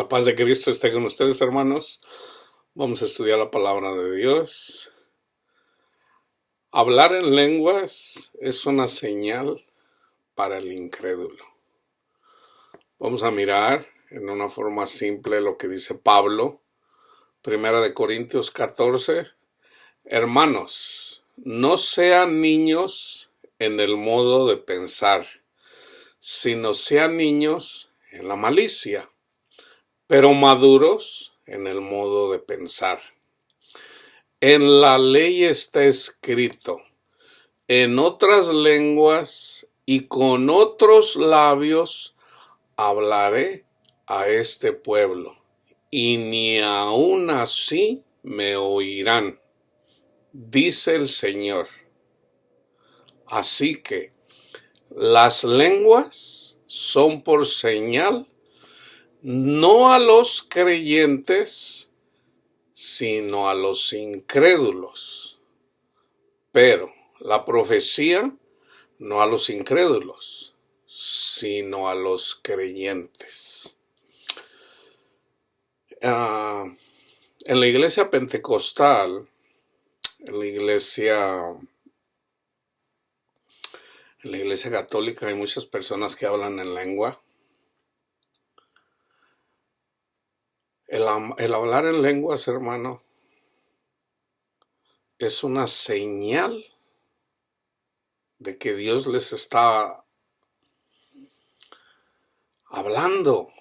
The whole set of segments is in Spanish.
La paz de Cristo esté con ustedes, hermanos. Vamos a estudiar la palabra de Dios. Hablar en lenguas es una señal para el incrédulo. Vamos a mirar en una forma simple lo que dice Pablo, 1 Corintios 14. Hermanos, no sean niños en el modo de pensar, sino sean niños en la malicia, pero maduros en el modo de pensar. En la ley está escrito: en otras lenguas y con otros labios hablaré a este pueblo, y ni aun así me oirán, dice el Señor. Así que las lenguas son por señal, no a los creyentes, sino a los incrédulos. Pero la profecía no a los incrédulos, sino a los creyentes. En la iglesia pentecostal, en la iglesia católica, hay muchas personas que hablan en lengua. El hablar en lenguas, hermano, es una señal de que Dios les está hablando.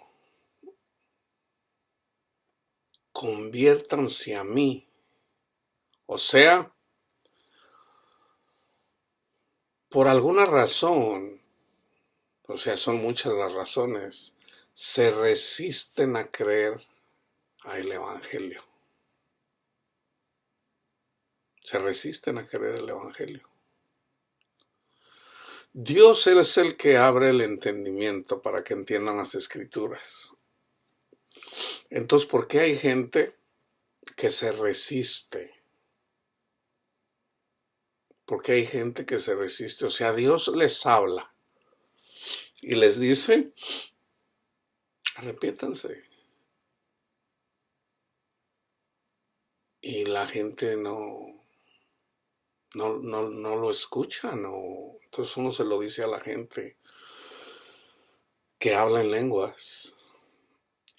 Conviértanse a mí. O sea, por alguna razón, son muchas las razones, se resisten a creer al Evangelio. Se resisten a creer el Evangelio. Dios es el que abre el entendimiento para que entiendan las Escrituras. Entonces, ¿por qué hay gente que se resiste? ¿Por qué hay gente que se resiste? O sea, Dios les habla y les dice: arrepiéntanse. Y la gente no lo escucha, no. Entonces uno se lo dice a la gente que habla en lenguas.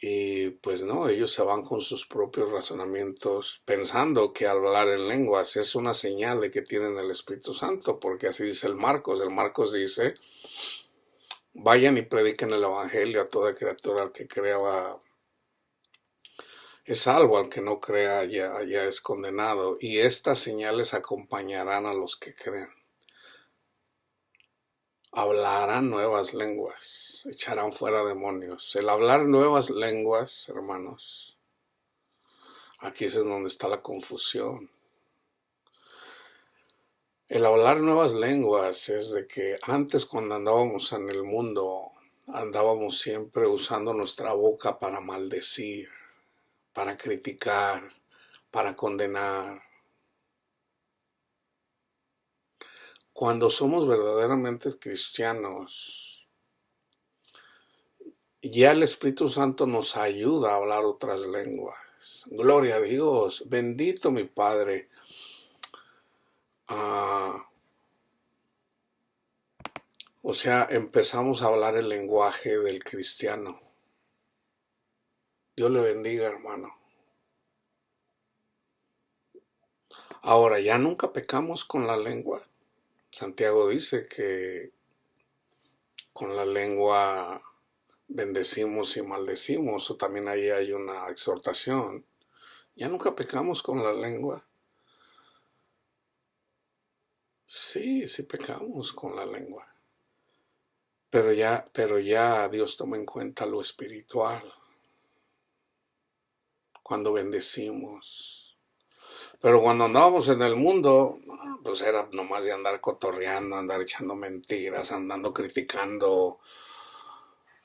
Y pues no, ellos se van con sus propios razonamientos pensando que hablar en lenguas es una señal de que tienen el Espíritu Santo, porque así dice el Marcos. El Marcos dice: vayan y prediquen el Evangelio a toda criatura. Al que crea es salvo, al que no crea ya es condenado. Y estas señales acompañarán a los que crean. Hablarán nuevas lenguas, echarán fuera demonios. El hablar nuevas lenguas, hermanos, aquí es donde está la confusión. El hablar nuevas lenguas es de que antes, cuando andábamos en el mundo, andábamos siempre usando nuestra boca para maldecir, para criticar, para condenar. Cuando somos verdaderamente cristianos, ya el Espíritu Santo nos ayuda a hablar otras lenguas. Gloria a Dios, bendito mi Padre. Empezamos a hablar el lenguaje del cristiano. Dios le bendiga, hermano. Ahora, ya nunca pecamos con la lengua. Santiago dice que con la lengua bendecimos y maldecimos, o también ahí hay una exhortación. Ya nunca pecamos con la lengua. Sí pecamos con la lengua. Pero ya Dios toma en cuenta lo espiritual cuando bendecimos. Pero cuando andábamos en el mundo, pues era nomás de andar cotorreando, andar echando mentiras, andando criticando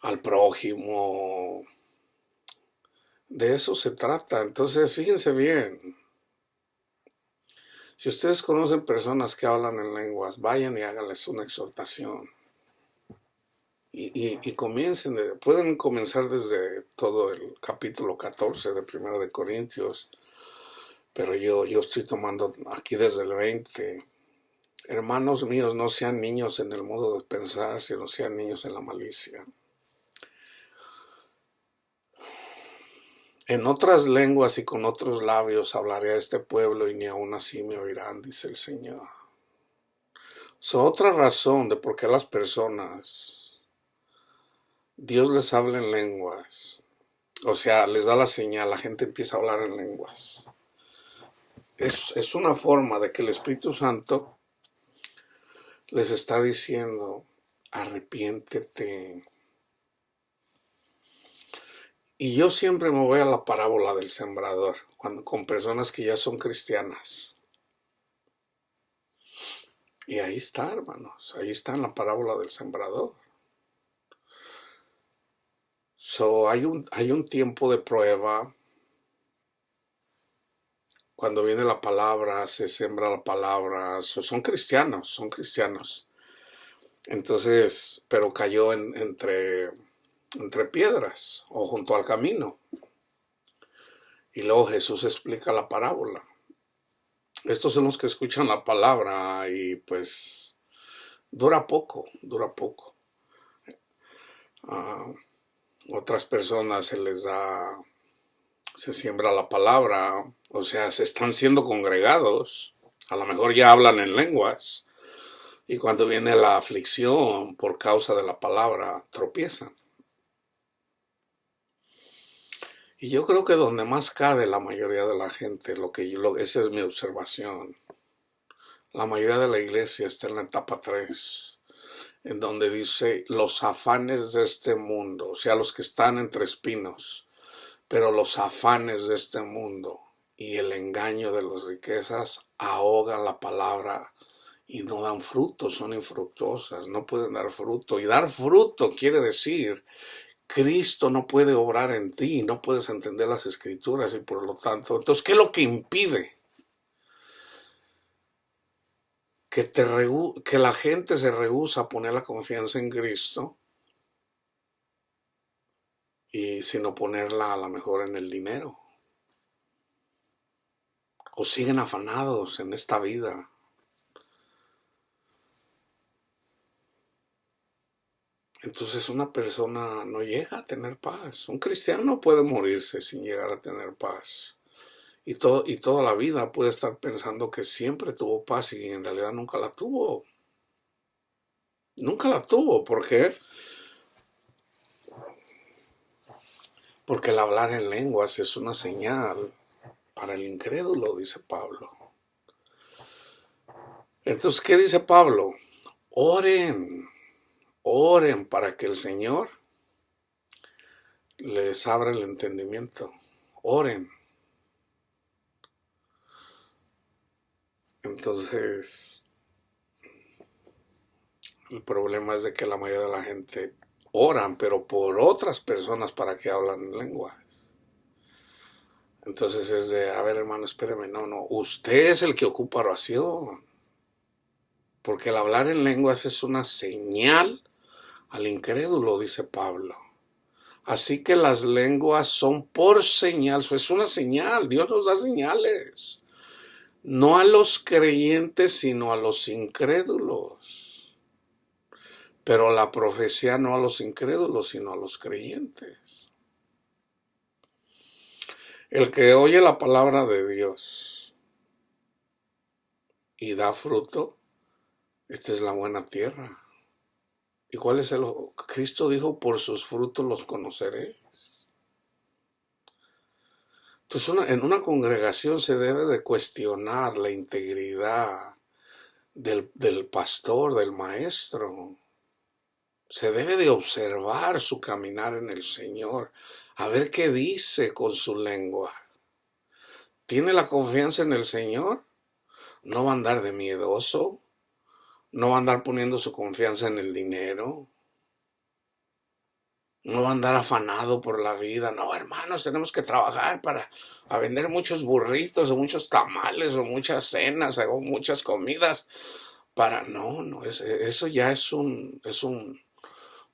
al prójimo. De eso se trata. Entonces, fíjense bien. Si ustedes conocen personas que hablan en lenguas, vayan y háganles una exhortación. y comiencen, pueden comenzar desde todo el capítulo 14 de Primera de Corintios, pero yo estoy tomando aquí desde el 20. Hermanos míos, no sean niños en el modo de pensar, sino sean niños en la malicia. En otras lenguas y con otros labios hablaré a este pueblo y ni aun así me oirán, dice el Señor. Otra razón de por qué las personas, Dios les habla en lenguas, o sea, les da la señal, la gente empieza a hablar en lenguas. Es una forma de que el Espíritu Santo les está diciendo, arrepiéntete. Y yo siempre me voy a la parábola del sembrador, con personas que ya son cristianas. Y ahí está, hermanos, ahí está en la parábola del sembrador. Hay un tiempo de prueba. Cuando viene la palabra, se siembra la palabra. Son cristianos. Entonces, pero cayó entre piedras o junto al camino. Y luego Jesús explica la parábola. Estos son los que escuchan la palabra y pues dura poco. Otras personas se siembra la palabra, o sea, se están siendo congregados, a lo mejor ya hablan en lenguas, y cuando viene la aflicción por causa de la palabra, tropiezan. Y yo creo que donde más cabe la mayoría de la gente, esa es mi observación, la mayoría de la iglesia está en la etapa 3, en donde dice los afanes de este mundo, o sea, los que están entre espinos, pero los afanes de este mundo y el engaño de las riquezas ahogan la palabra y no dan fruto, son infructuosas, no pueden dar fruto. Y dar fruto quiere decir, Cristo no puede obrar en ti, no puedes entender las Escrituras y por lo tanto, entonces, ¿qué es lo que impide que la gente se rehúsa a poner la confianza en Cristo? Y sino ponerla a lo mejor en el dinero. O siguen afanados en esta vida. Entonces una persona no llega a tener paz. Un cristiano puede morirse sin llegar a tener paz. Y toda la vida puede estar pensando que siempre tuvo paz y en realidad nunca la tuvo. Nunca la tuvo. ¿Por qué? Porque el hablar en lenguas es una señal para el incrédulo, dice Pablo. Entonces, ¿qué dice Pablo? Oren para que el Señor les abra el entendimiento. Oren. Entonces, el problema es de que la mayoría de la gente oran, pero por otras personas para que hablan en lenguas. Entonces es de, a ver hermano, espéreme, no, usted es el que ocupa oración. Porque el hablar en lenguas es una señal al incrédulo, dice Pablo. Así que las lenguas son por señal, es una señal, Dios nos da señales. No a los creyentes, sino a los incrédulos. Pero la profecía no a los incrédulos, sino a los creyentes. El que oye la palabra de Dios y da fruto, esta es la buena tierra. ¿Y cuál es Cristo dijo, por sus frutos los conoceréis? Entonces en una congregación se debe de cuestionar la integridad del pastor, del maestro. Se debe de observar su caminar en el Señor, a ver qué dice con su lengua. ¿Tiene la confianza en el Señor? ¿No va a andar de miedoso? ¿No va a andar poniendo su confianza en el dinero? ¿No va a andar afanado por la vida? No, hermanos, tenemos que trabajar a vender muchos burritos o muchos tamales o muchas cenas o muchas comidas. No, eso ya es un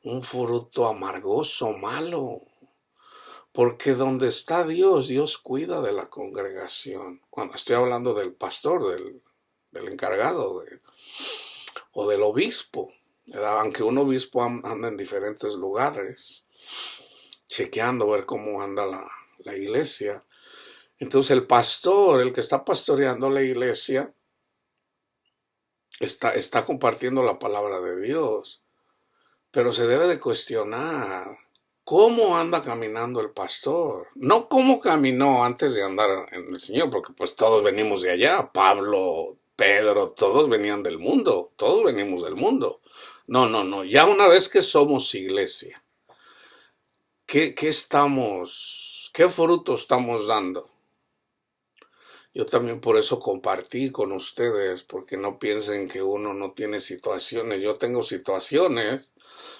un fruto amargoso, malo. Porque donde está Dios, Dios cuida de la congregación. Cuando estoy hablando del pastor, del encargado o del obispo, ¿verdad? Aunque un obispo anda en diferentes lugares, chequeando a ver cómo anda la iglesia. Entonces el pastor, el que está pastoreando la iglesia, está compartiendo la palabra de Dios. Pero se debe de cuestionar cómo anda caminando el pastor. No cómo caminó antes de andar en el Señor, porque pues todos venimos de allá. Pablo, Pedro, todos venían del mundo. Todos venimos del mundo. No, no, no. Ya una vez que somos iglesia, ¿qué fruto estamos dando? Yo también por eso compartí con ustedes, porque no piensen que uno no tiene situaciones. Yo tengo situaciones,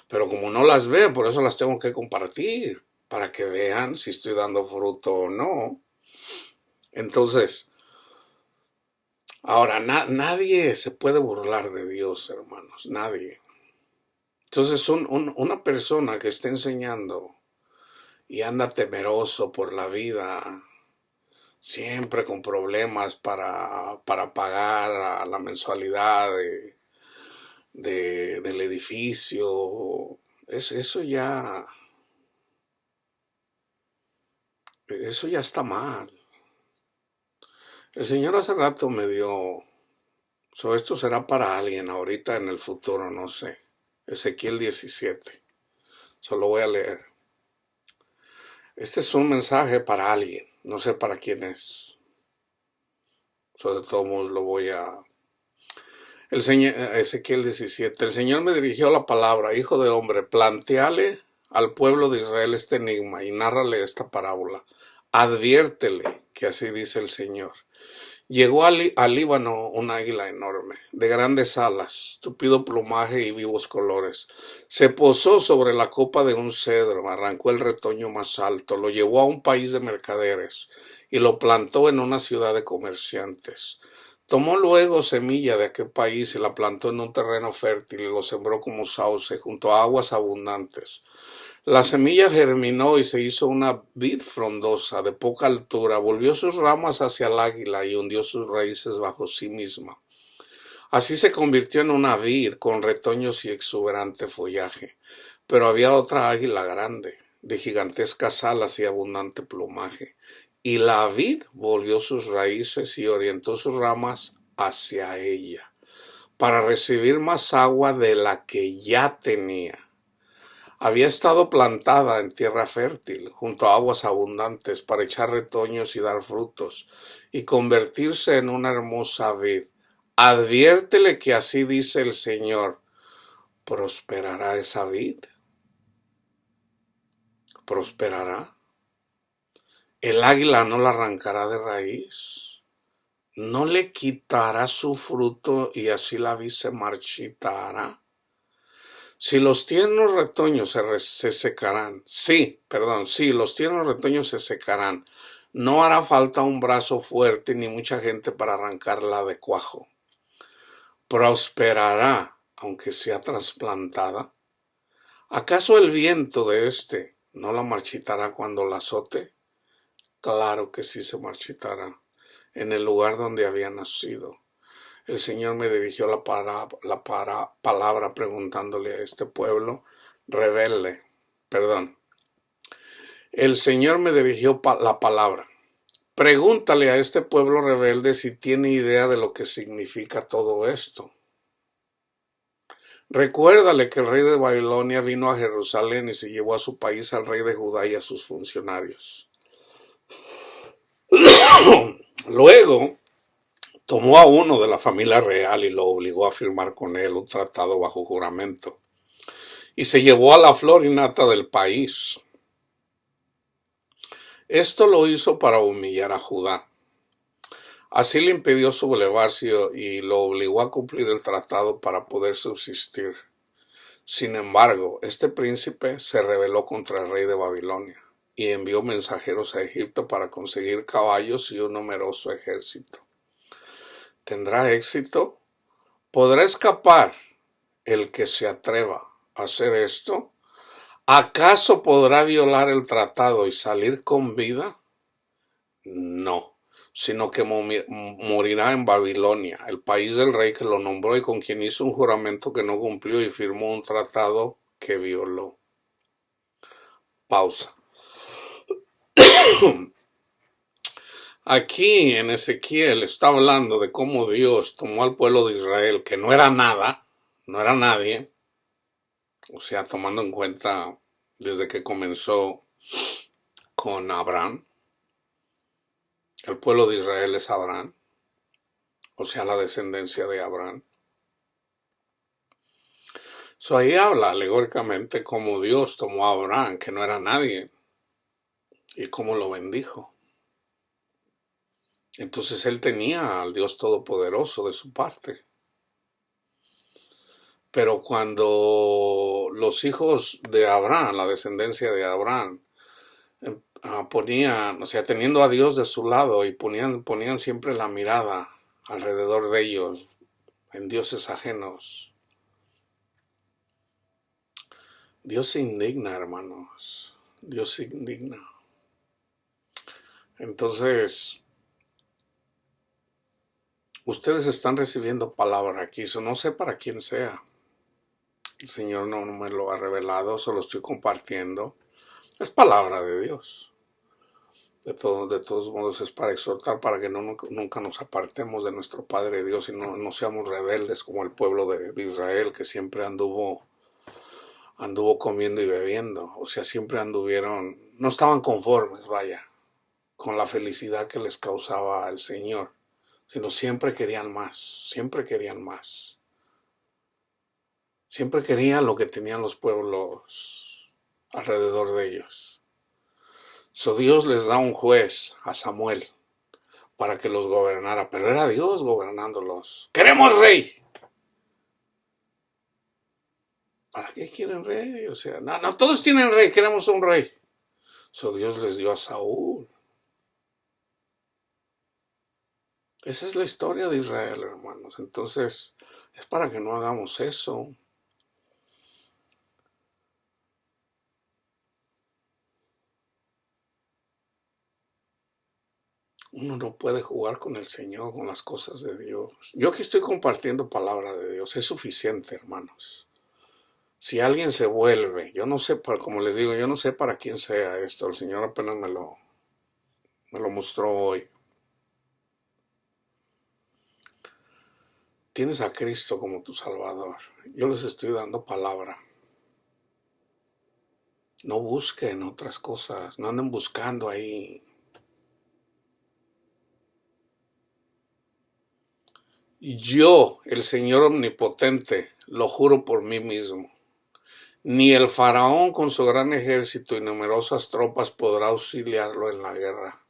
pero como no las veo, por eso las tengo que compartir, para que vean si estoy dando fruto o no. Entonces, ahora nadie se puede burlar de Dios, hermanos, nadie. Entonces, una persona que está enseñando y anda temeroso por la vida, siempre con problemas para pagar la mensualidad del edificio. Eso ya está mal. El Señor hace rato me dio, esto será para alguien ahorita en el futuro, no sé. Ezequiel 17. Solo voy a leer. Este es un mensaje para alguien, no sé para quién es. De todos modos lo voy a... Ezequiel 17. El Señor me dirigió la palabra: hijo de hombre, plantéale al pueblo de Israel este enigma y nárrale esta parábola. Adviértele que así dice el Señor. Llegó al Líbano un águila enorme, de grandes alas, tupido plumaje y vivos colores. Se posó sobre la copa de un cedro, arrancó el retoño más alto, lo llevó a un país de mercaderes y lo plantó en una ciudad de comerciantes. Tomó luego semilla de aquel país y la plantó en un terreno fértil y lo sembró como sauce junto a aguas abundantes. La semilla germinó y se hizo una vid frondosa de poca altura, volvió sus ramas hacia el águila y hundió sus raíces bajo sí misma. Así se convirtió en una vid con retoños y exuberante follaje. Pero había otra águila grande, de gigantescas alas y abundante plumaje. Y la vid volvió sus raíces y orientó sus ramas hacia ella, para recibir más agua de la que ya tenía. Había estado plantada en tierra fértil, junto a aguas abundantes, para echar retoños y dar frutos, y convertirse en una hermosa vid. Adviértele que así dice el Señor: ¿prosperará esa vid? ¿Prosperará? El águila no la arrancará de raíz, no le quitará su fruto y así la vid se marchitará. Si los tiernos retoños se secarán, sí, los tiernos retoños se secarán, no hará falta un brazo fuerte ni mucha gente para arrancarla de cuajo. ¿Prosperará aunque sea trasplantada? ¿Acaso el viento de éste no la marchitará cuando la azote? Claro que sí se marchitará en el lugar donde había nacido. El Señor me dirigió la palabra preguntándole a este pueblo rebelde. El Señor me dirigió la palabra. Pregúntale a este pueblo rebelde si tiene idea de lo que significa todo esto. Recuérdale que el rey de Babilonia vino a Jerusalén y se llevó a su país al rey de Judá y a sus funcionarios. Luego tomó a uno de la familia real y lo obligó a firmar con él un tratado bajo juramento. Y se llevó a la flor y nata del país. Esto lo hizo para humillar a Judá. Así le impidió sublevarse y lo obligó a cumplir el tratado para poder subsistir. Sin embargo, este príncipe se rebeló contra el rey de Babilonia y envió mensajeros a Egipto para conseguir caballos y un numeroso ejército. ¿Tendrá éxito? ¿Podrá escapar el que se atreva a hacer esto? ¿Acaso podrá violar el tratado y salir con vida? No, sino que morirá en Babilonia, el país del rey que lo nombró y con quien hizo un juramento que no cumplió y firmó un tratado que violó. Pausa. Aquí en Ezequiel está hablando de cómo Dios tomó al pueblo de Israel, que no era nada, no era nadie, o sea, tomando en cuenta desde que comenzó con Abraham, el pueblo de Israel es Abraham, o sea, la descendencia de Abraham. Ahí habla alegóricamente cómo Dios tomó a Abraham, que no era nadie, y cómo lo bendijo. Entonces él tenía al Dios Todopoderoso de su parte. Pero cuando los hijos de Abraham, la descendencia de Abraham, ponían, o sea, teniendo a Dios de su lado y ponían siempre la mirada alrededor de ellos, en dioses ajenos, Dios se indigna, hermanos. Dios se indigna. Entonces, ustedes están recibiendo palabra aquí, no sé para quién sea. El Señor no me lo ha revelado, solo estoy compartiendo. Es palabra de Dios. De todos modos es para exhortar, para que nunca nos apartemos de nuestro Padre Dios y no seamos rebeldes como el pueblo de Israel, que siempre anduvo comiendo y bebiendo. O sea, siempre anduvieron, no estaban conformes, vaya, con la felicidad que les causaba el Señor, sino siempre querían más, siempre querían más. Siempre querían lo que tenían los pueblos alrededor de ellos. Dios les da un juez a Samuel para que los gobernara, pero era Dios gobernándolos. ¡Queremos rey! ¿Para qué quieren rey? O sea, no, todos tienen rey, queremos un rey. Dios les dio a Saúl. Esa es la historia de Israel, hermanos. Entonces, es para que no hagamos eso. Uno no puede jugar con el Señor, con las cosas de Dios. Yo aquí estoy compartiendo palabra de Dios, es suficiente, hermanos. Si alguien se vuelve, yo no sé, como les digo, yo no sé para quién sea esto, el Señor apenas me lo mostró hoy. Tienes a Cristo como tu Salvador. Yo les estoy dando palabra. No busquen otras cosas, no anden buscando ahí. Yo, el Señor Omnipotente, lo juro por mí mismo. Ni el faraón con su gran ejército y numerosas tropas podrá auxiliarlo en la guerra.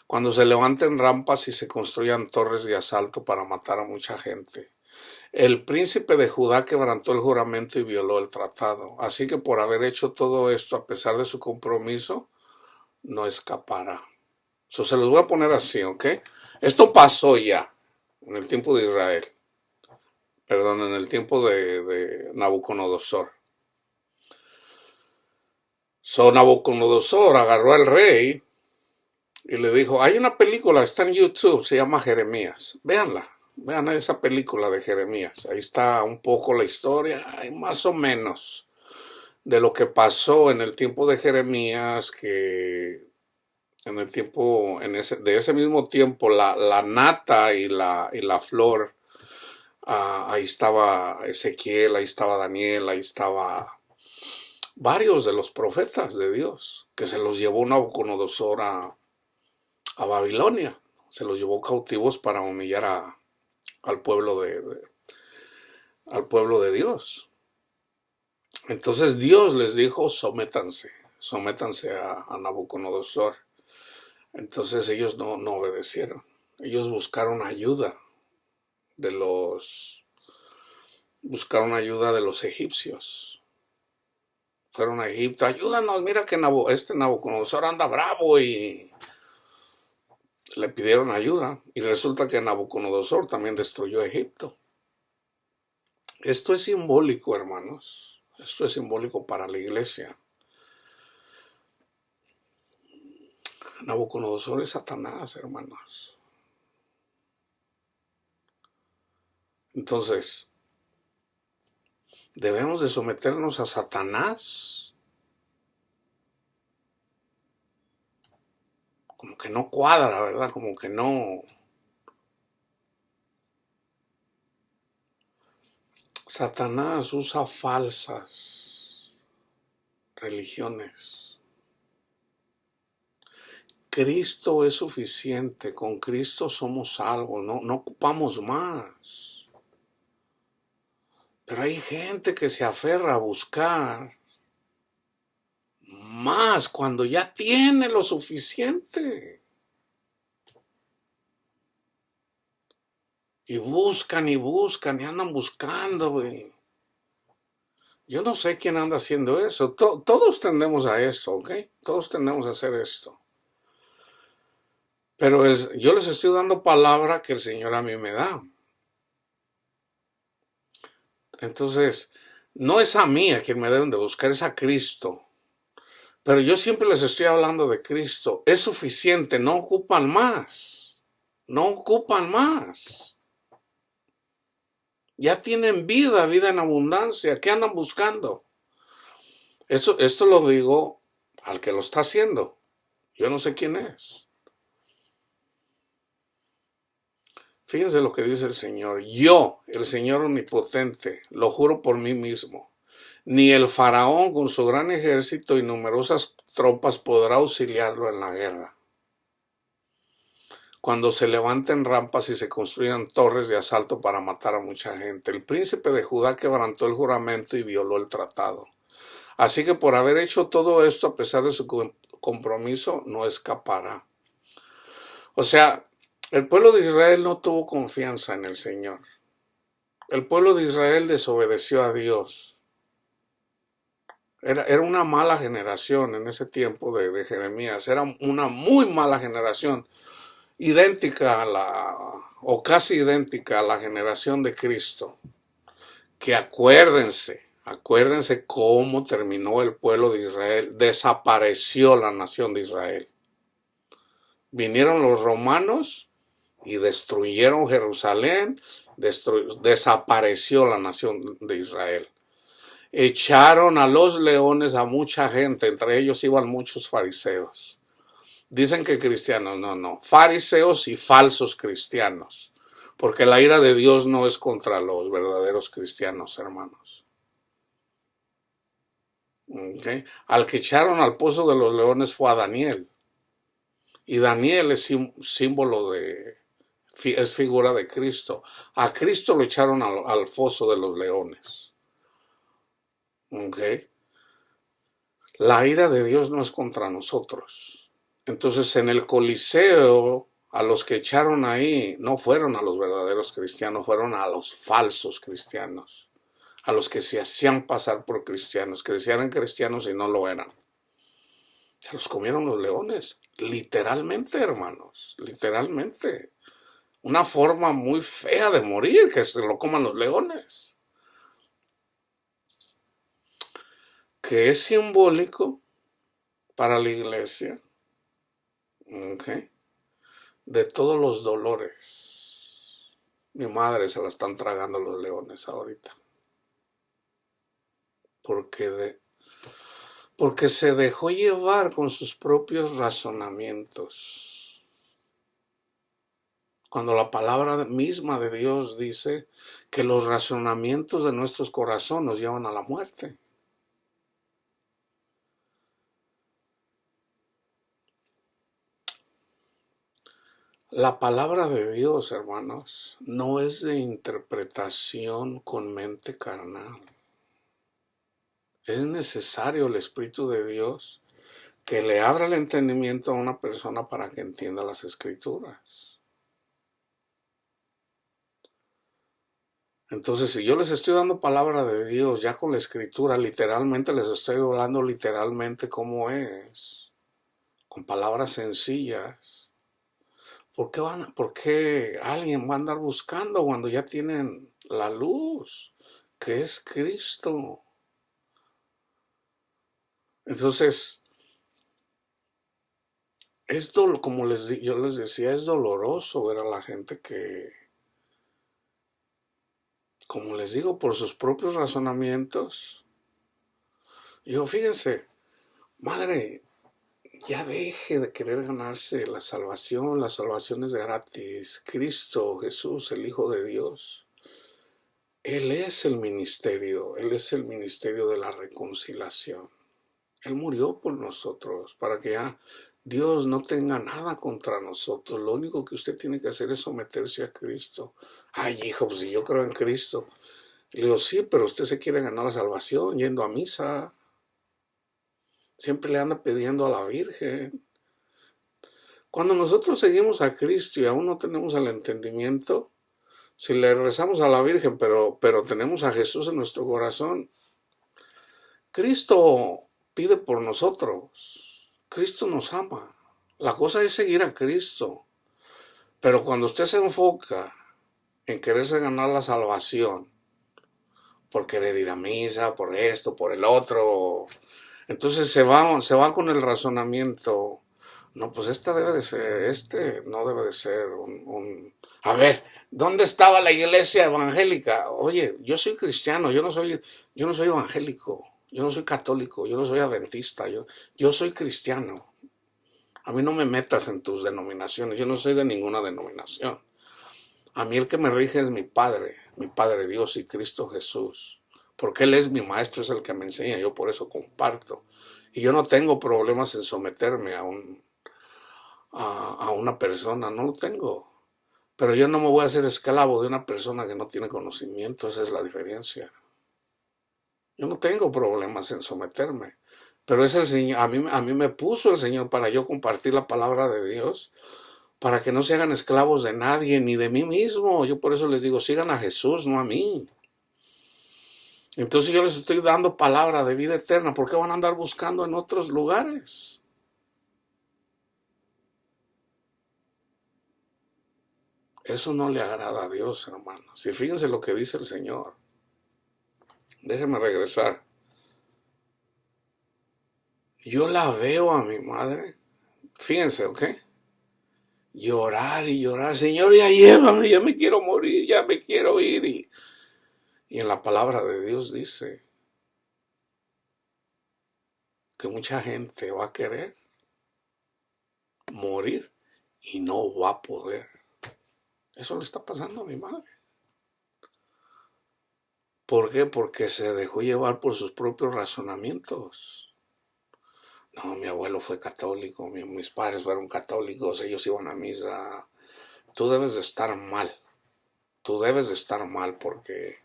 Cuando se levanten rampas y se construyan torres de asalto para matar a mucha gente. El príncipe de Judá quebrantó el juramento y violó el tratado. Así que por haber hecho todo esto, a pesar de su compromiso, no escapará. Se los voy a poner así, ¿ok? Esto pasó ya en el tiempo de Israel. Perdón, en el tiempo de Nabucodonosor. Nabucodonosor agarró al rey y le dijo, hay una película, está en YouTube, se llama Jeremías. Véanla, vean esa película de Jeremías. Ahí está un poco la historia, más o menos, de lo que pasó en el tiempo de Jeremías, que en el tiempo, de ese mismo tiempo, la nata y la flor, ahí estaba Ezequiel, ahí estaba Daniel, ahí estaba varios de los profetas de Dios, que se los llevó Nabucodonosor a Babilonia, se los llevó cautivos para humillar al pueblo de Dios. Entonces Dios les dijo, sométanse a Nabucodonosor. Entonces ellos no obedecieron. Ellos buscaron ayuda de los egipcios. Fueron a Egipto, ayúdanos, mira que Nabucodonosor anda bravo, y le pidieron ayuda. Y resulta que Nabucodonosor también destruyó Egipto. Esto es simbólico, hermanos. Esto es simbólico para la iglesia. Nabucodonosor es Satanás, hermanos. Entonces, ¿debemos de someternos a Satanás? Como que no cuadra, ¿verdad? Como que no. Satanás usa falsas religiones. Cristo es suficiente, con Cristo somos salvos, no ocupamos más. Pero hay gente que se aferra a buscar más cuando ya tiene lo suficiente. Y buscan y andan buscando, güey. Yo no sé quién anda haciendo eso. Todos tendemos a esto, ¿ok? Todos tendemos a hacer esto. Pero yo les estoy dando palabra que el Señor a mí me da. Entonces, no es a mí a quien me deben de buscar, es a Cristo. Pero yo siempre les estoy hablando de Cristo. Es suficiente, no ocupan más. No ocupan más. Ya tienen vida en abundancia. ¿Qué andan buscando? Esto lo digo al que lo está haciendo. Yo no sé quién es. Fíjense lo que dice el Señor. Yo, el Señor omnipotente, lo juro por mí mismo. Ni el faraón con su gran ejército y numerosas tropas podrá auxiliarlo en la guerra. Cuando se levanten rampas y se construyan torres de asalto para matar a mucha gente. El príncipe de Judá quebrantó el juramento y violó el tratado. Así que por haber hecho todo esto, a pesar de su compromiso, no escapará. O sea, el pueblo de Israel no tuvo confianza en el Señor. El pueblo de Israel desobedeció a Dios. Era una mala generación en ese tiempo de Jeremías. Era una muy mala generación. Idéntica o casi idéntica a la generación de Cristo. Que acuérdense cómo terminó el pueblo de Israel. Desapareció la nación de Israel. Vinieron los romanos y destruyeron Jerusalén, desapareció la nación de Israel. Echaron a los leones a mucha gente, entre ellos iban muchos fariseos. Dicen que cristianos, no, fariseos y falsos cristianos, porque la ira de Dios no es contra los verdaderos cristianos, hermanos. ¿Okay? Al que echaron al pozo de los leones fue a Daniel. Y Daniel es símbolo es figura de Cristo. A Cristo lo echaron al foso de los leones. ¿Okay? La ira de Dios no es contra nosotros. Entonces en el Coliseo, a los que echaron ahí, no fueron a los verdaderos cristianos, fueron a los falsos cristianos. A los que se hacían pasar por cristianos, que decían cristianos y no lo eran. Se los comieron los leones. Literalmente, hermanos. Literalmente. Una forma muy fea de morir, que se lo coman los leones. Que es simbólico para la iglesia, ¿okay? De todos los dolores. Mi madre se la están tragando los leones ahorita. Porque se dejó llevar con sus propios razonamientos. Cuando la palabra misma de Dios dice que los razonamientos de nuestros corazones nos llevan a la muerte. La palabra de Dios, hermanos, no es de interpretación con mente carnal. Es necesario el Espíritu de Dios que le abra el entendimiento a una persona para que entienda las Escrituras. Entonces, si yo les estoy dando palabra de Dios ya con la Escritura, literalmente les estoy hablando literalmente cómo es, con palabras sencillas. ¿Por qué alguien va a andar buscando cuando ya tienen la luz, que es Cristo? Entonces, como yo les decía, es doloroso ver a la gente que, como les digo, por sus propios razonamientos. Yo, fíjense, madre, ya deje de querer ganarse la salvación es gratis. Cristo Jesús, el Hijo de Dios, Él es el ministerio de la reconciliación. Él murió por nosotros para que ya Dios no tenga nada contra nosotros. Lo único que usted tiene que hacer es someterse a Cristo. Ay, hijo, pues si yo creo en Cristo. Le digo, sí, pero usted se quiere ganar la salvación yendo a misa. Siempre le anda pidiendo a la Virgen. Cuando nosotros seguimos a Cristo y aún no tenemos el entendimiento, si le rezamos a la Virgen, pero tenemos a Jesús en nuestro corazón, Cristo pide por nosotros. Cristo nos ama. La cosa es seguir a Cristo. Pero cuando usted se enfoca en quererse ganar la salvación, por querer ir a misa, por esto, por el otro, entonces se va con el razonamiento. No, pues este no debe de ser A ver, ¿dónde estaba la iglesia evangélica? Oye, yo soy cristiano, yo no soy evangélico, yo no soy católico, yo no soy adventista, yo soy cristiano. A mí no me metas en tus denominaciones, yo no soy de ninguna denominación. A mí el que me rige es mi Padre Dios y Cristo Jesús. Porque Él es mi maestro, es el que me enseña, yo por eso comparto. Y yo no tengo problemas en someterme a una persona, no lo tengo. Pero yo no me voy a hacer esclavo de una persona que no tiene conocimiento, esa es la diferencia. Yo no tengo problemas en someterme. Pero es el Señor, a mí me puso el Señor para yo compartir la palabra de Dios, para que no se hagan esclavos de nadie, ni de mí mismo. Yo por eso les digo, sigan a Jesús, no a mí. Entonces yo les estoy dando palabra de vida eterna. ¿Por qué van a andar buscando en otros lugares? Eso no le agrada a Dios, hermanos. Y fíjense lo que dice el Señor. Déjenme regresar. Yo la veo a mi madre. Fíjense, ¿ok? Llorar y llorar. Señor, ya llévame, ya me quiero morir, ya me quiero ir. Y en la palabra de Dios dice que mucha gente va a querer morir y no va a poder. Eso le está pasando a mi madre. ¿Por qué? Porque se dejó llevar por sus propios razonamientos. No, mi abuelo fue católico, mis padres fueron católicos, ellos iban a misa. Tú debes de estar mal. Tú debes de estar mal porque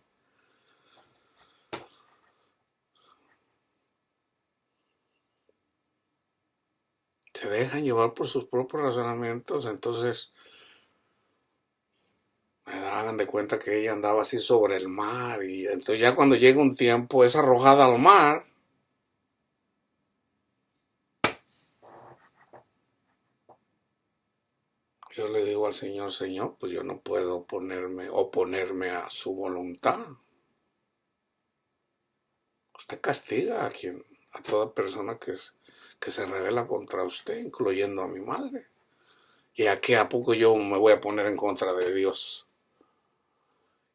se dejan llevar por sus propios razonamientos. Entonces me daban de cuenta que ella andaba así sobre el mar y entonces ya cuando llega un tiempo es arrojada al mar. Yo le digo al Señor, Señor, pues yo no puedo oponerme a su voluntad. Usted castiga a toda persona que se rebela contra usted, incluyendo a mi madre. ¿Y a poco yo me voy a poner en contra de Dios?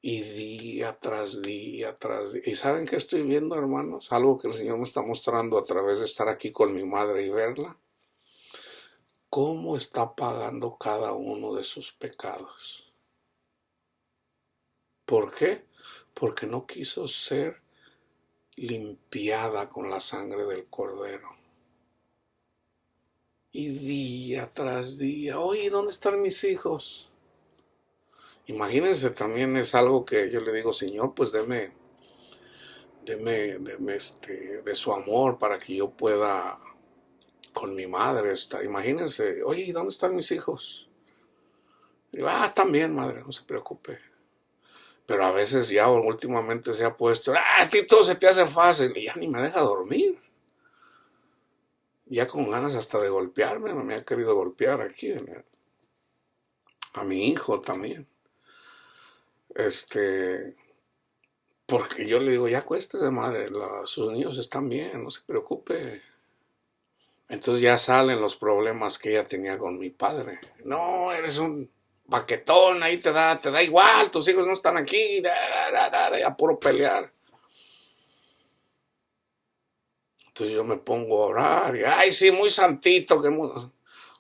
Y día tras día tras día. ¿Y saben qué estoy viendo, hermanos? Algo que el Señor me está mostrando a través de estar aquí con mi madre y verla. ¿Cómo está pagando cada uno de sus pecados? ¿Por qué? Porque no quiso ser limpiada con la sangre del Cordero. Y día tras día, oye, ¿dónde están mis hijos? Imagínense, también es algo que yo le digo, Señor, pues deme de su amor para que yo pueda con mi madre estar. Imagínense, oye, ¿dónde están mis hijos? Y digo, también, madre, no se preocupe. Pero a veces ya últimamente se ha puesto, a ti todo se te hace fácil y ya ni me deja dormir. Ya con ganas hasta de golpearme, me ha querido golpear aquí, a mi hijo también. Porque yo le digo, ya acuéstese, madre, sus niños están bien, no se preocupe. Entonces ya salen los problemas que ella tenía con mi padre. No, eres un baquetón, ahí te da igual, tus hijos no están aquí, a puro pelear. Entonces yo me pongo a orar y, ay, sí, muy santito,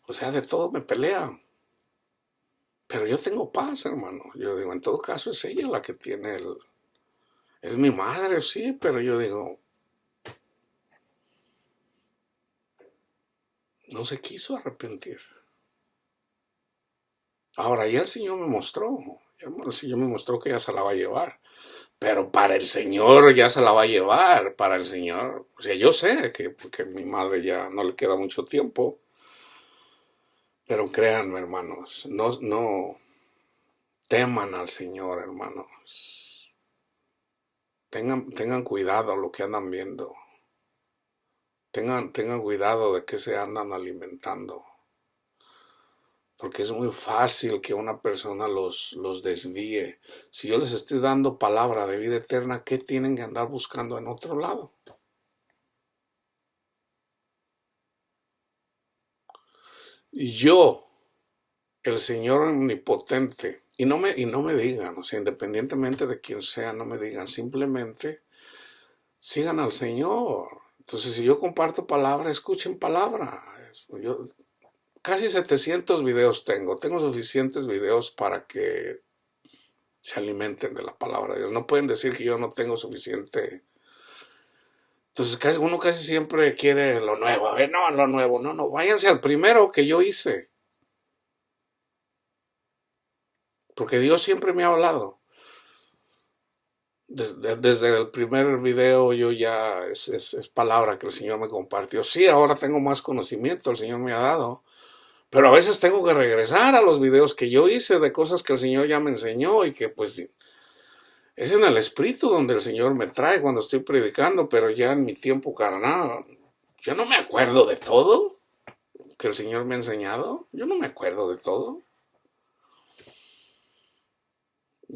o sea, de todo me pelean. Pero yo tengo paz, hermano. Yo digo, en todo caso es ella la que tiene es mi madre, sí, pero yo digo, no se quiso arrepentir. Ahora ya el Señor me mostró, el Señor me mostró que ya se la va a llevar. Pero para el Señor ya se la va a llevar, para el Señor. O sea, yo sé que mi madre ya no le queda mucho tiempo, pero créanme, hermanos, no teman al Señor, hermanos. Tengan cuidado lo que andan viendo. Tengan cuidado de qué se andan alimentando. Porque es muy fácil que una persona los desvíe. Si yo les estoy dando palabra de vida eterna, ¿qué tienen que andar buscando en otro lado? Y yo, el Señor omnipotente, y no me digan, o sea, independientemente de quién sea, no me digan, simplemente sigan al Señor. Entonces, si yo comparto palabra, escuchen palabra. Yo casi 700 videos tengo suficientes videos para que se alimenten de la palabra de Dios. No pueden decir que yo no tengo suficiente. Entonces, uno casi siempre quiere lo nuevo. A ver, no, lo nuevo, no, váyanse al primero que yo hice. Porque Dios siempre me ha hablado. Desde el primer video yo ya es palabra que el Señor me compartió. Sí, ahora tengo más conocimiento, el Señor me ha dado, pero a veces tengo que regresar a los videos que yo hice de cosas que el Señor ya me enseñó y que pues es en el Espíritu donde el Señor me trae cuando estoy predicando, pero ya en mi tiempo carnal, yo no me acuerdo de todo que el Señor me ha enseñado, yo no me acuerdo de todo.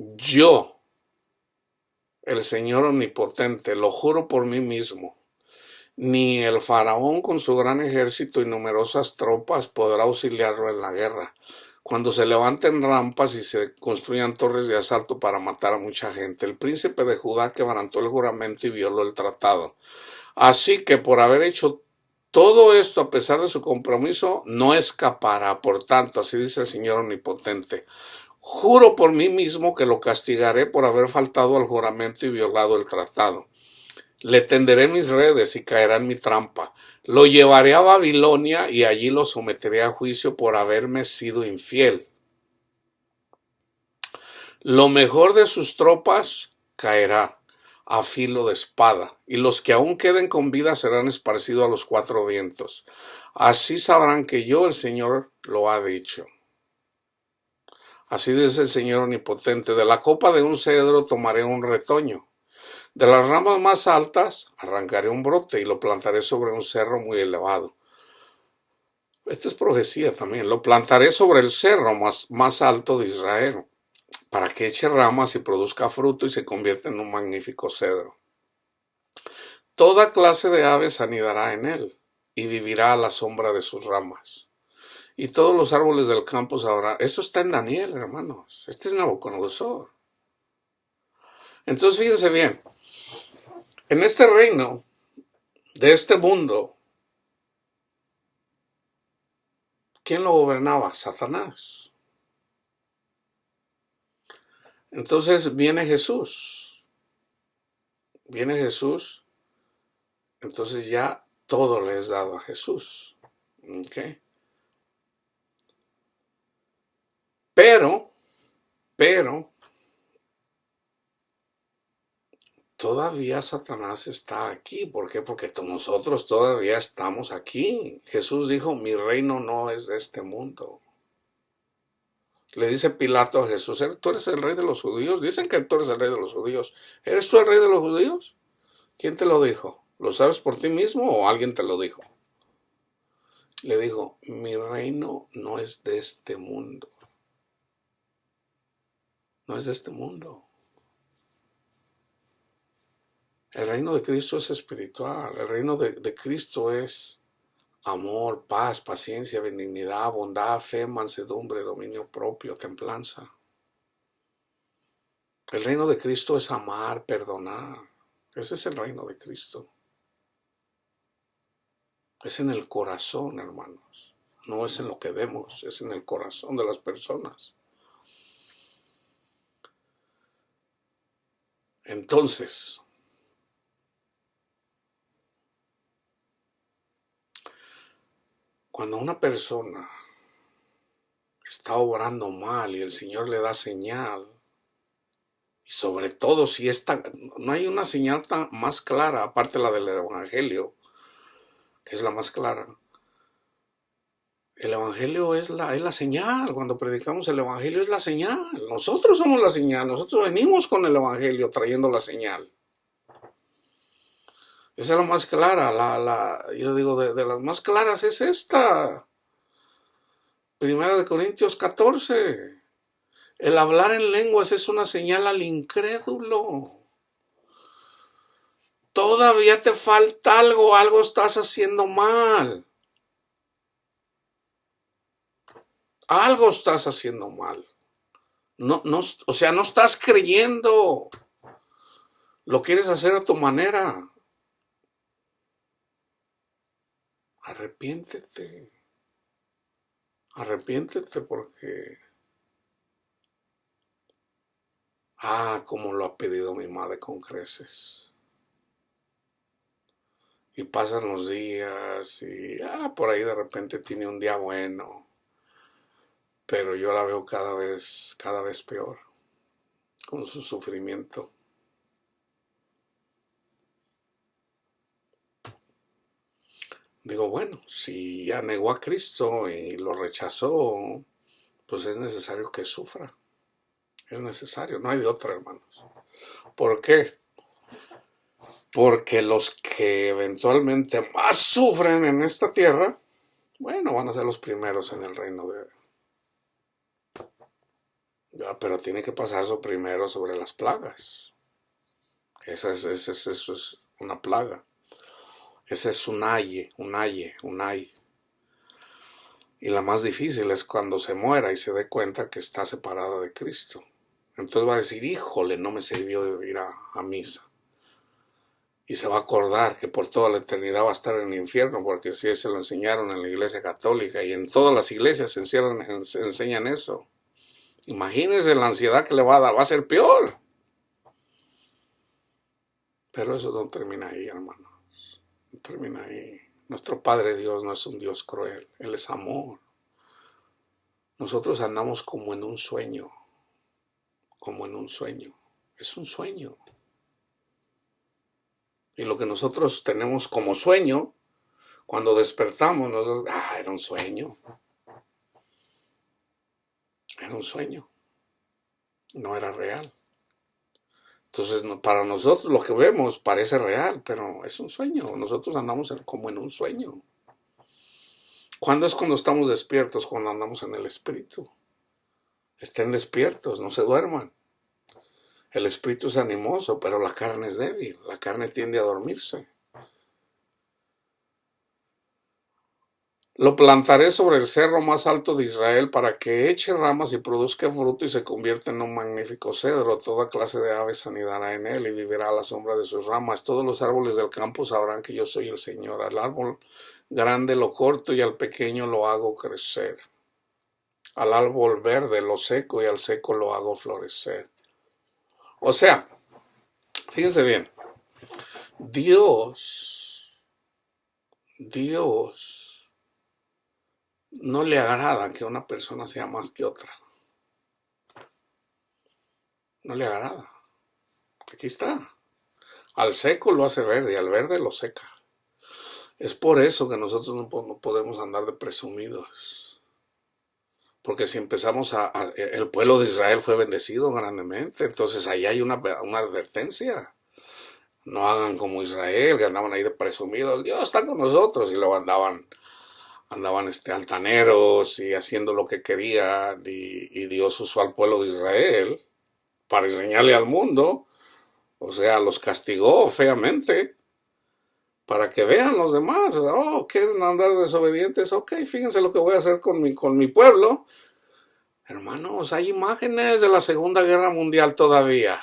Yo, el Señor omnipotente, lo juro por mí mismo. Ni el faraón con su gran ejército y numerosas tropas podrá auxiliarlo en la guerra, cuando se levanten rampas y se construyan torres de asalto para matar a mucha gente. El príncipe de Judá quebrantó el juramento y violó el tratado. Así que por haber hecho todo esto a pesar de su compromiso, no escapará. Por tanto, así dice el Señor omnipotente, juro por mí mismo que lo castigaré por haber faltado al juramento y violado el tratado. Le tenderé mis redes y caerá en mi trampa. Lo llevaré a Babilonia y allí lo someteré a juicio por haberme sido infiel. Lo mejor de sus tropas caerá a filo de espada, y los que aún queden con vida serán esparcidos a los cuatro vientos. Así sabrán que yo, el Señor, lo ha dicho. Así dice el Señor omnipotente, de la copa de un cedro tomaré un retoño. De las ramas más altas arrancaré un brote y lo plantaré sobre un cerro muy elevado. Esta es profecía también. Lo plantaré sobre el cerro más alto de Israel, para que eche ramas y produzca fruto y se convierta en un magnífico cedro. Toda clase de aves anidará en él y vivirá a la sombra de sus ramas. Y todos los árboles del campo sabrán. Esto está en Daniel, hermanos. Este es Nabucodonosor. Entonces fíjense bien. En este reino de este mundo, ¿quién lo gobernaba? Satanás. Entonces viene Jesús. Viene Jesús. Entonces ya todo le es dado a Jesús. ¿Okay? Pero, todavía Satanás está aquí. ¿Por qué? Porque nosotros todavía estamos aquí. Jesús dijo, mi reino no es de este mundo. Le dice Pilato a Jesús, ¿tú eres el rey de los judíos? Dicen que tú eres el rey de los judíos. ¿Eres tú el rey de los judíos? ¿Quién te lo dijo? ¿Lo sabes por ti mismo o alguien te lo dijo? Le dijo, mi reino no es de este mundo. No es de este mundo. El reino de Cristo es espiritual. El reino de Cristo es amor, paz, paciencia, benignidad, bondad, fe, mansedumbre, dominio propio, templanza. El reino de Cristo es amar, perdonar. Ese es el reino de Cristo. Es en el corazón, hermanos. No es en lo que vemos, es en el corazón de las personas. Entonces, cuando una persona está obrando mal y el Señor le da señal, y sobre todo si no hay una señal más clara, aparte la del Evangelio, que es la más clara. El Evangelio es la señal. Cuando predicamos el Evangelio es la señal. Nosotros somos la señal. Nosotros venimos con el Evangelio trayendo la señal. Esa es la más clara. Yo digo, de las más claras es esta. Primera de Corintios 14. El hablar en lenguas es una señal al incrédulo. Todavía te falta algo estás haciendo mal. Algo estás haciendo mal. O sea, no estás creyendo. Lo quieres hacer a tu manera. Arrepiéntete. Arrepiéntete porque... como lo ha pedido mi madre con creces. Y pasan los días y por ahí de repente tiene un día bueno. Pero yo la veo cada vez peor con su sufrimiento. Digo, bueno, si ya negó a Cristo y lo rechazó, pues es necesario que sufra. Es necesario, no hay de otra, hermanos. ¿Por qué? Porque los que eventualmente más sufren en esta tierra, bueno, van a ser los primeros en el reino de Dios. Pero tiene que pasar primero sobre las plagas. Eso es una plaga. Ese es un aye. Y la más difícil es cuando se muera y se dé cuenta que está separada de Cristo. Entonces va a decir, híjole, no me sirvió ir a misa. Y se va a acordar que por toda la eternidad va a estar en el infierno, porque sí se lo enseñaron en la iglesia católica y en todas las iglesias se enseñan eso. Imagínense la ansiedad que le va a dar, va a ser peor. Pero eso no termina ahí, hermanos. No termina ahí. Nuestro Padre Dios no es un Dios cruel, Él es amor. Nosotros andamos como en un sueño, es un sueño. Y lo que nosotros tenemos como sueño, cuando despertamos, era un sueño. Era un sueño, no era real. Entonces, para nosotros lo que vemos parece real, pero es un sueño. Nosotros andamos como en un sueño. ¿Cuándo es cuando estamos despiertos? Cuando andamos en el Espíritu. Estén despiertos, no se duerman. El espíritu es animoso, pero la carne es débil. La carne tiende a dormirse. Lo plantaré sobre el cerro más alto de Israel para que eche ramas y produzca fruto y se convierta en un magnífico cedro. Toda clase de aves anidará en él y vivirá a la sombra de sus ramas. Todos los árboles del campo sabrán que yo soy el Señor. Al árbol grande lo corto y al pequeño lo hago crecer. Al árbol verde lo seco y al seco lo hago florecer. O sea, fíjense bien, Dios no le agrada que una persona sea más que otra. No le agrada. Aquí está. Al seco lo hace verde y al verde lo seca. Es por eso que nosotros no podemos andar de presumidos. Porque si empezamos el pueblo de Israel fue bendecido grandemente, entonces ahí hay una advertencia. No hagan como Israel, que andaban ahí de presumidos. Dios está con nosotros y luego andaban altaneros y haciendo lo que querían, y Dios usó al pueblo de Israel para enseñarle al mundo, o sea, los castigó feamente, para que vean los demás. Oh, quieren andar desobedientes, ok, fíjense lo que voy a hacer con mi pueblo. Hermanos, hay imágenes de la Segunda Guerra Mundial todavía,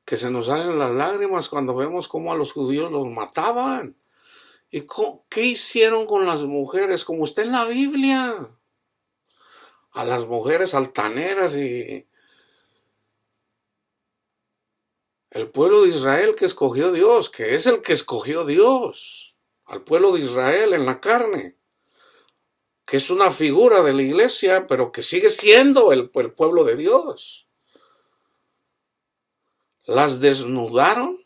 que se nos salen las lágrimas cuando vemos cómo a los judíos los mataban. ¿Y qué hicieron con las mujeres? Como está en la Biblia. A las mujeres altaneras y el pueblo de Israel que escogió Dios, que es el que escogió Dios, al pueblo de Israel en la carne, que es una figura de la iglesia, pero que sigue siendo el pueblo de Dios. Las desnudaron,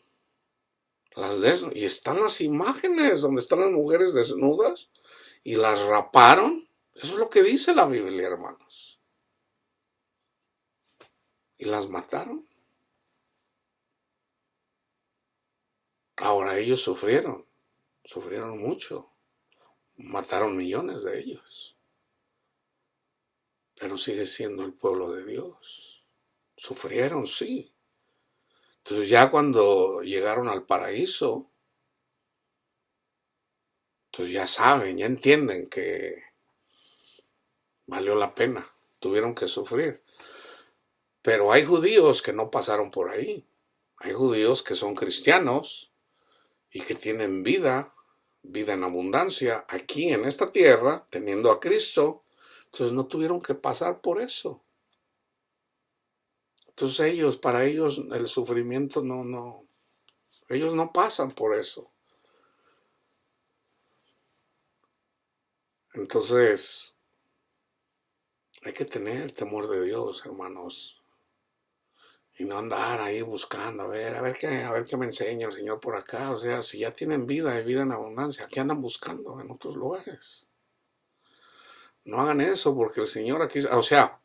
y están las imágenes donde están las mujeres desnudas y las raparon. Eso es lo que dice la Biblia, hermanos. Y las mataron. Ahora ellos sufrieron mucho, mataron millones de ellos, pero sigue siendo el pueblo de Dios. Sufrieron, sí. Entonces ya cuando llegaron al paraíso, entonces ya saben, ya entienden que valió la pena, tuvieron que sufrir. Pero hay judíos que no pasaron por ahí. Hay judíos que son cristianos y que tienen vida en abundancia aquí en esta tierra, teniendo a Cristo. Entonces no tuvieron que pasar por eso. Entonces para ellos el sufrimiento ellos no pasan por eso. Entonces hay que tener temor de Dios, hermanos, y no andar ahí buscando, a ver qué me enseña el Señor por acá. O sea, si ya tienen vida y vida en abundancia, ¿qué andan buscando en otros lugares? No hagan eso, porque el Señor aquí, o sea,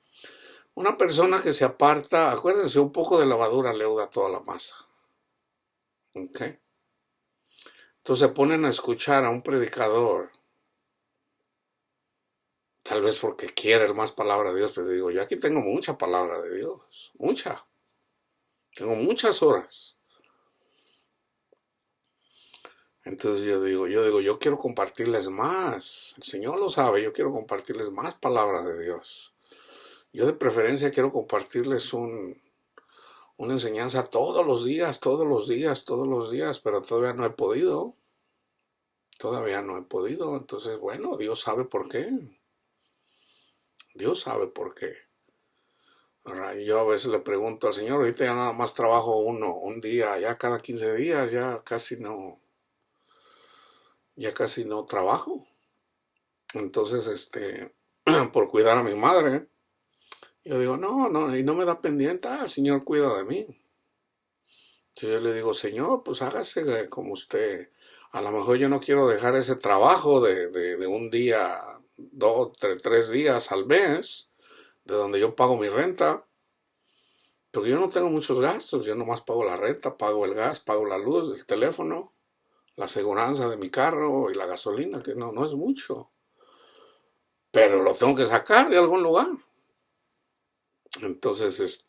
una persona que se aparta, acuérdense, un poco de levadura leuda toda la masa. ¿Ok? Entonces se ponen a escuchar a un predicador, tal vez porque quiere más palabra de Dios, pero digo, yo aquí tengo mucha palabra de Dios, mucha. Tengo muchas horas. Entonces yo quiero compartirles más. El Señor lo sabe, yo quiero compartirles más palabra de Dios. Yo de preferencia quiero compartirles una enseñanza todos los días, pero todavía no he podido. Entonces, bueno, Dios sabe por qué. Dios sabe por qué. Yo a veces le pregunto al Señor, ahorita ya nada más trabajo un día, ya cada 15 días, ya casi no trabajo. Entonces, por cuidar a mi madre, yo digo, no, y no me da pendiente, el Señor cuida de mí. Entonces yo le digo, Señor, pues hágase como usted. A lo mejor yo no quiero dejar ese trabajo de un día, 2, 3 días al mes, de donde yo pago mi renta, porque yo no tengo muchos gastos, yo nomás pago la renta, pago el gas, pago la luz, el teléfono, la aseguranza de mi carro y la gasolina, que no es mucho, pero lo tengo que sacar de algún lugar. Entonces,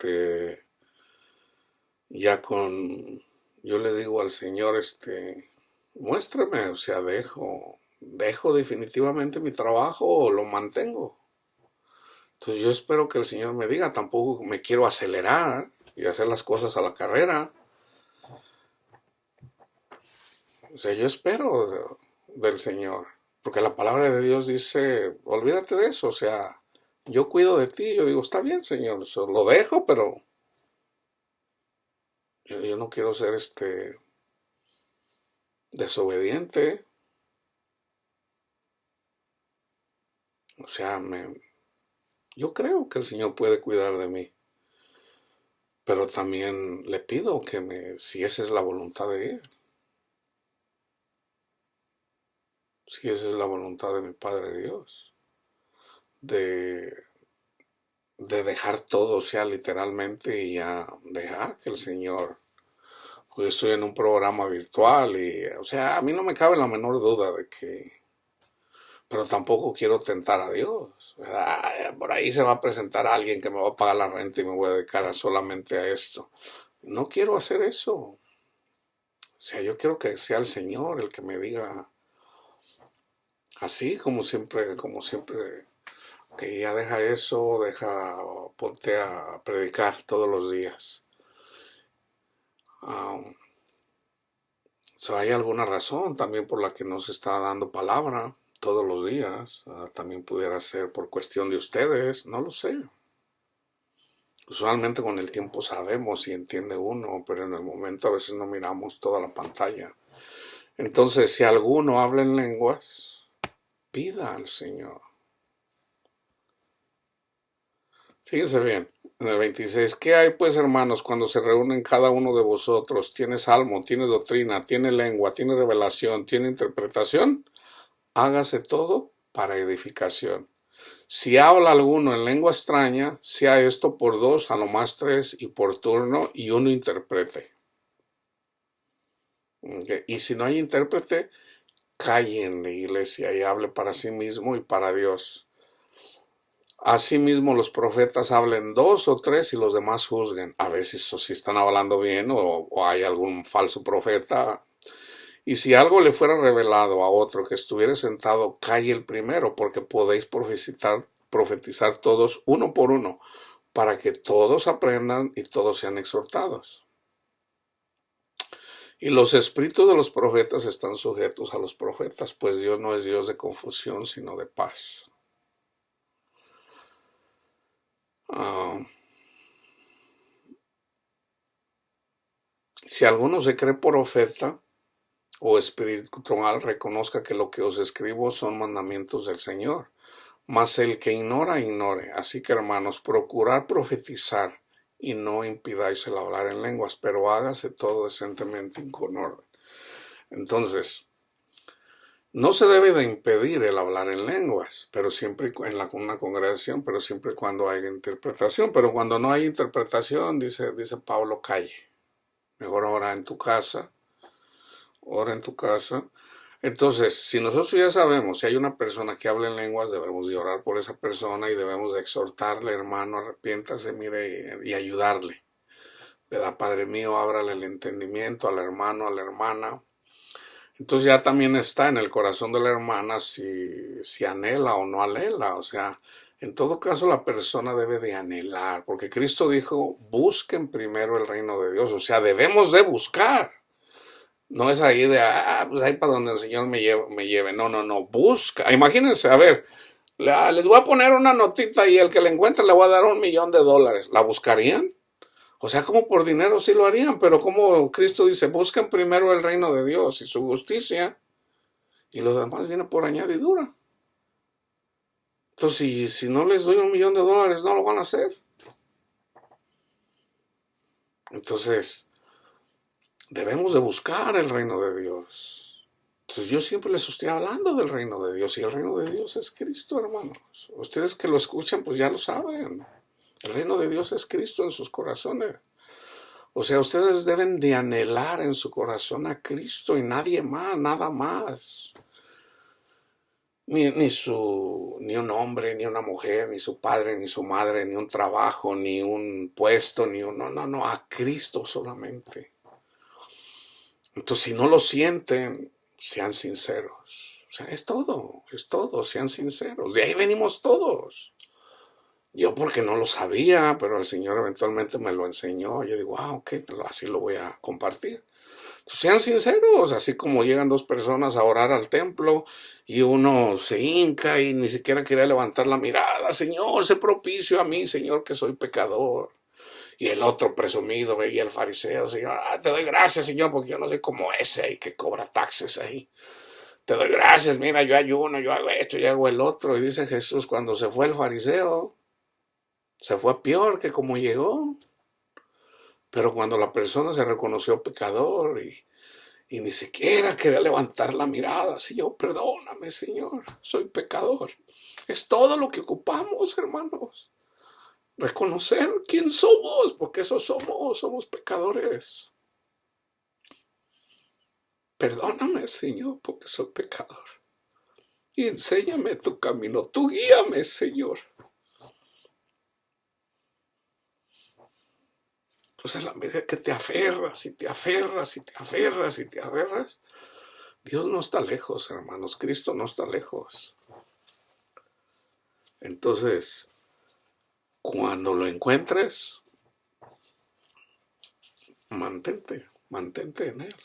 yo le digo al Señor, muéstrame, o sea, dejo definitivamente mi trabajo o lo mantengo. Entonces yo espero que el Señor me diga, tampoco me quiero acelerar y hacer las cosas a la carrera. O sea, yo espero del Señor, porque la palabra de Dios dice, olvídate de eso, o sea, yo cuido de ti. Yo digo, está bien, Señor, eso lo dejo, pero yo no quiero ser desobediente. O sea, yo creo que el Señor puede cuidar de mí, pero también le pido si esa es la voluntad de Él, si esa es la voluntad de mi Padre Dios, de, de dejar todo, o sea, literalmente, y a dejar que el Señor, porque estoy en un programa virtual y, o sea, a mí no me cabe la menor duda de que, pero tampoco quiero tentar a Dios. Por ahí se va a presentar alguien que me va a pagar la renta y me voy a dedicar solamente a esto. No quiero hacer eso. O sea, yo quiero que sea el Señor el que me diga así, como siempre, que ya deja eso, ponte a predicar todos los días. Um, hay alguna razón también por la que no se está dando palabra todos los días. También pudiera ser por cuestión de ustedes, no lo sé. Usualmente con el tiempo sabemos y entiende uno, pero en el momento a veces no miramos toda la pantalla. Entonces, si alguno habla en lenguas, pida al Señor. Fíjense bien, en el 26, ¿qué hay pues, hermanos, cuando se reúnen cada uno de vosotros? ¿Tiene salmo, tiene doctrina, tiene lengua, tiene revelación, tiene interpretación? Hágase todo para edificación. Si habla alguno en lengua extraña, sea esto por dos, a lo más tres, y por turno, y uno interprete. Okay. Y si no hay intérprete, calle en la iglesia y hable para sí mismo y para Dios. Asimismo, los profetas hablen dos o tres y los demás juzguen. A ver si están hablando bien o hay algún falso profeta. Y si algo le fuera revelado a otro que estuviera sentado, calle el primero, porque podéis profetizar todos uno por uno, para que todos aprendan y todos sean exhortados. Y los espíritus de los profetas están sujetos a los profetas, pues Dios no es Dios de confusión, sino de paz. Si alguno se cree profeta o espiritual, reconozca que lo que os escribo son mandamientos del Señor. Mas el que ignora, ignore. Así que, hermanos, procurad profetizar y no impidáis el hablar en lenguas, pero hágase todo decentemente y con orden. Entonces, no se debe de impedir el hablar en lenguas, pero siempre en una congregación, pero siempre cuando hay interpretación. Pero cuando no hay interpretación, dice Pablo, calle. Mejor ora en tu casa. Ora en tu casa. Entonces, si nosotros ya sabemos, si hay una persona que habla en lenguas, debemos de orar por esa persona y debemos de exhortarle, hermano, arrepiéntase, mire, y ayudarle. ¿Verdad? Padre mío, ábrale el entendimiento al hermano, a la hermana. Entonces ya también está en el corazón de la hermana si anhela o no anhela. O sea, en todo caso la persona debe de anhelar, porque Cristo dijo, busquen primero el reino de Dios. O sea, debemos de buscar. No es ahí de, pues ahí para donde el Señor me lleve. No, busca. Imagínense, a ver, les voy a poner una notita y el que la encuentre le voy a dar $1,000,000. ¿La buscarían? O sea, como por dinero sí lo harían, pero como Cristo dice, busquen primero el reino de Dios y su justicia, y lo demás viene por añadidura. Entonces, si no les doy $1,000,000, no lo van a hacer. Entonces, debemos de buscar el reino de Dios. Entonces yo siempre les estoy hablando del reino de Dios y el reino de Dios es Cristo, hermanos. Ustedes que lo escuchan pues ya lo saben. El reino de Dios es Cristo en sus corazones. O sea, ustedes deben de anhelar en su corazón a Cristo y nadie más, nada más. Ni un hombre, ni una mujer, ni su padre, ni su madre, ni un trabajo, ni un puesto, no, a Cristo solamente. Entonces, si no lo sienten, sean sinceros. O sea, es todo, sean sinceros. De ahí venimos todos. Yo porque no lo sabía, pero el Señor eventualmente me lo enseñó. Yo digo, ok, así lo voy a compartir. Entonces, sean sinceros, así como llegan dos personas a orar al templo y uno se hinca y ni siquiera quiere levantar la mirada. Señor, sé propicio a mí, Señor, que soy pecador. Y el otro presumido veía el fariseo, Señor, te doy gracias, Señor, porque yo no soy como ese ahí que cobra taxes ahí. Te doy gracias, mira, yo ayuno, yo hago esto, yo hago el otro. Y dice Jesús, cuando se fue el fariseo, se fue peor que como llegó. Pero cuando la persona se reconoció pecador y ni siquiera quería levantar la mirada, Señor, perdóname, Señor, soy pecador. Es todo lo que ocupamos, hermanos. Reconocer quién somos, porque eso somos pecadores. Perdóname, Señor, porque soy pecador. Y enséñame tu camino, tú guíame, Señor. Entonces, a la medida que te aferras y te aferras y te aferras y te aferras, Dios no está lejos, hermanos. Cristo no está lejos. Entonces, cuando lo encuentres, mantente en Él.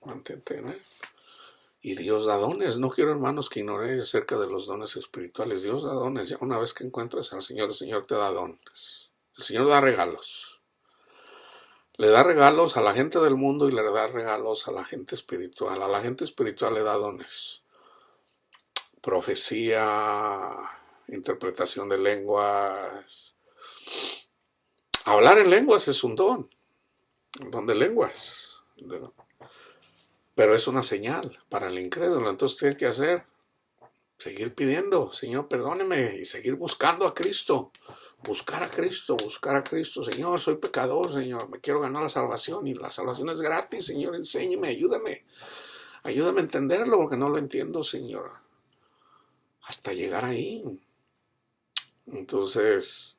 Mantente en Él. Y Dios da dones. No quiero, hermanos, que ignoréis acerca de los dones espirituales. Dios da dones. Ya una vez que encuentres al Señor, el Señor te da dones. El Señor da regalos. Le da regalos a la gente del mundo y le da regalos a la gente espiritual. A la gente espiritual le da dones. Profecía, interpretación de lenguas. Hablar en lenguas es un don de lenguas. Pero es una señal para el incrédulo. Entonces tiene que hacer, seguir pidiendo, Señor, perdóneme, y seguir buscando a Cristo. Buscar a Cristo, buscar a Cristo. Señor, soy pecador, Señor, me quiero ganar la salvación y la salvación es gratis, Señor, enséñeme, ayúdame. Ayúdame a entenderlo porque no lo entiendo, Señor. Hasta llegar ahí. Entonces,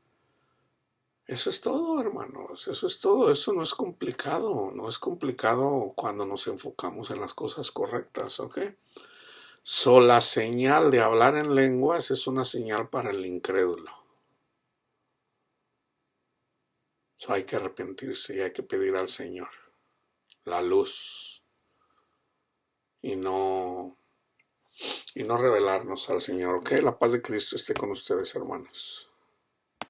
eso es todo, hermanos, eso es todo. Eso no es complicado, no es complicado cuando nos enfocamos en las cosas correctas, ¿ok? La señal de hablar en lenguas es una señal para el incrédulo. Hay que arrepentirse y hay que pedir al Señor la luz y no revelarnos al Señor, ¿ok? La paz de Cristo esté con ustedes, hermanos.